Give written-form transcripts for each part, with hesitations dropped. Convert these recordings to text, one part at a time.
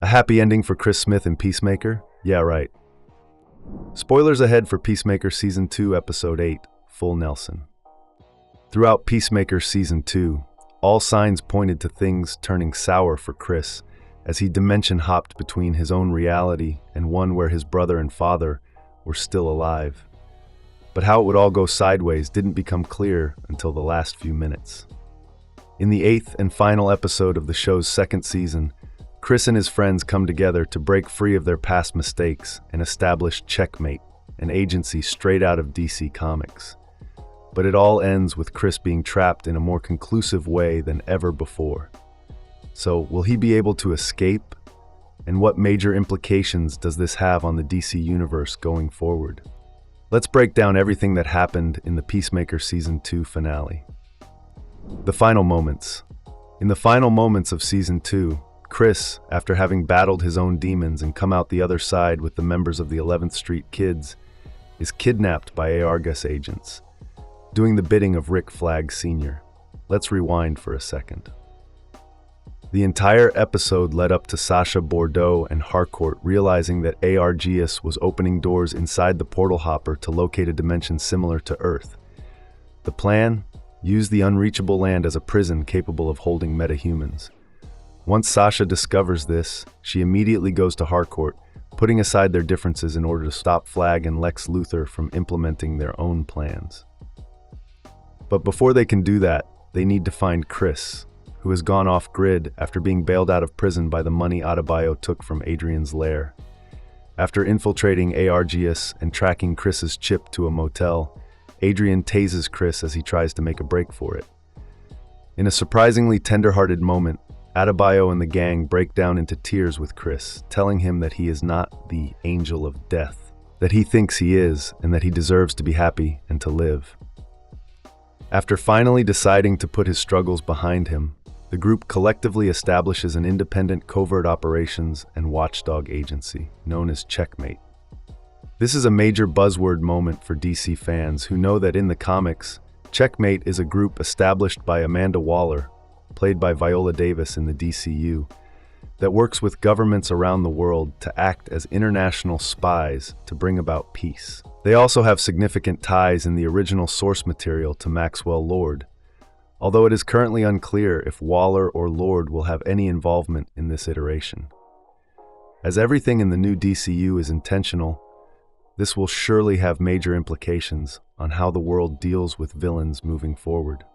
A happy ending for Chris Smith in Peacemaker? Yeah, right. Spoilers ahead for Peacemaker Season 2, Episode 8, Full Nelson. Throughout Peacemaker Season 2, all signs pointed to things turning sour for Chris as he dimension-hopped between his own reality and one where his brother and father were still alive. But how it would all go sideways didn't become clear until the last few minutes. In the 8th and final episode of the show's 2nd season, Chris and his friends come together to break free of their past mistakes and establish Checkmate, an agency straight out of DC Comics. But it all ends with Chris being trapped in a more conclusive way than ever before. So, will he be able to escape? And what major implications does this have on the DC Universe going forward? Let's break down everything that happened in the Peacemaker Season 2 finale. The final moments. In the final moments of Season 2, Chris, after having battled his own demons and come out the other side with the members of the 11th Street Kids, is kidnapped by Argus agents, doing the bidding of Rick Flagg Sr. Let's rewind for a second. The entire episode led up to Sasha Bordeaux and Harcourt realizing that Argus was opening doors inside the portal hopper to locate a dimension similar to Earth. The plan? Use the unreachable land as a prison capable of holding metahumans. Once Sasha discovers this, she immediately goes to Harcourt, putting aside their differences in order to stop Flagg and Lex Luthor from implementing their own plans. But before they can do that, they need to find Chris, who has gone off-grid after being bailed out of prison by the money Adebayo took from Adrian's lair. After infiltrating Argus and tracking Chris's chip to a motel, Adrian tases Chris as he tries to make a break for it. In a surprisingly tender-hearted moment, Adebayo and the gang break down into tears with Chris, telling him that he is not the angel of death, that he thinks he is, and that he deserves to be happy and to live. After finally deciding to put his struggles behind him, the group collectively establishes an independent covert operations and watchdog agency known as Checkmate. This is a major buzzword moment for DC fans who know that in the comics, Checkmate is a group established by Amanda Waller, played by Viola Davis in the DCU, that works with governments around the world to act as international spies to bring about peace. They also have significant ties in the original source material to Maxwell Lord, although it is currently unclear if Waller or Lord will have any involvement in this iteration. As everything in the new DCU is intentional, this will surely have major implications on how the world deals with villains moving forward.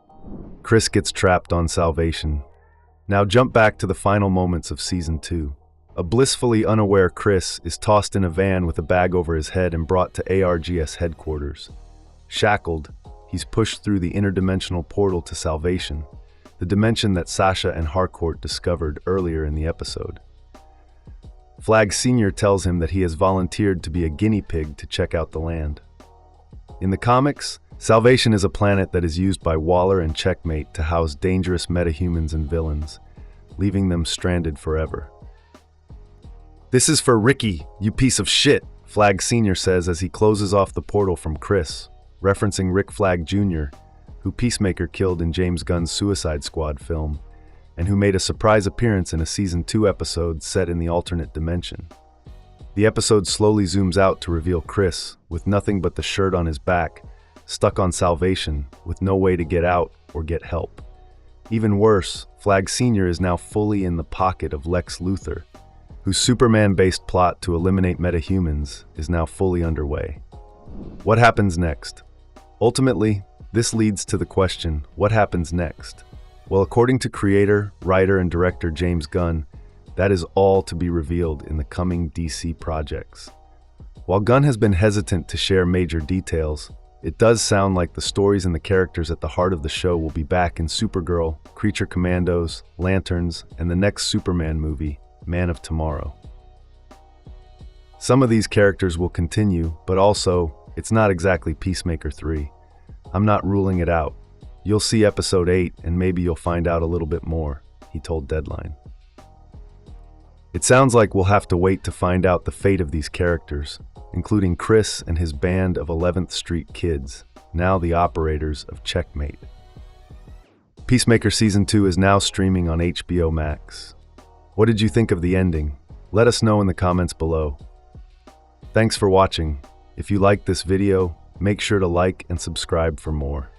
Chris gets trapped on Salvation. Now jump back to the final moments of Season 2. A blissfully unaware Chris is tossed in a van with a bag over his head and brought to Argus headquarters. Shackled, he's pushed through the interdimensional portal to Salvation, the dimension that Sasha and Harcourt discovered earlier in the episode. Flagg Sr. tells him that he has volunteered to be a guinea pig to check out the land. In the comics, Salvation is a planet that is used by Waller and Checkmate to house dangerous metahumans and villains, leaving them stranded forever. "This is for Ricky, you piece of shit," Flagg Sr. says as he closes off the portal from Chris, referencing Rick Flagg Jr., who Peacemaker killed in James Gunn's Suicide Squad film, and who made a surprise appearance in a Season 2 episode set in the alternate dimension. The episode slowly zooms out to reveal Chris, with nothing but the shirt on his back, stuck on Salvation, with no way to get out or get help. Even worse, Flagg Sr. is now fully in the pocket of Lex Luthor, whose Superman-based plot to eliminate metahumans is now fully underway. What happens next? Ultimately, this leads to the question, what happens next? Well, according to creator, writer, and director James Gunn, that is all to be revealed in the coming DC projects. While Gunn has been hesitant to share major details, it does sound like the stories and the characters at the heart of the show will be back in Supergirl, Creature Commandos, Lanterns, and the next Superman movie, Man of Tomorrow. Some of these characters will continue, but also, it's not exactly Peacemaker 3. I'm not ruling it out. You'll see Episode 8, and maybe you'll find out a little bit more, he told Deadline. It sounds like we'll have to wait to find out the fate of these characters, including Chris and his band of 11th Street Kids, now the operators of Checkmate. Peacemaker Season 2 is now streaming on HBO Max. What did you think of the ending? Let us know in the comments below. Thanks for watching. If you liked this video, make sure to like and subscribe for more.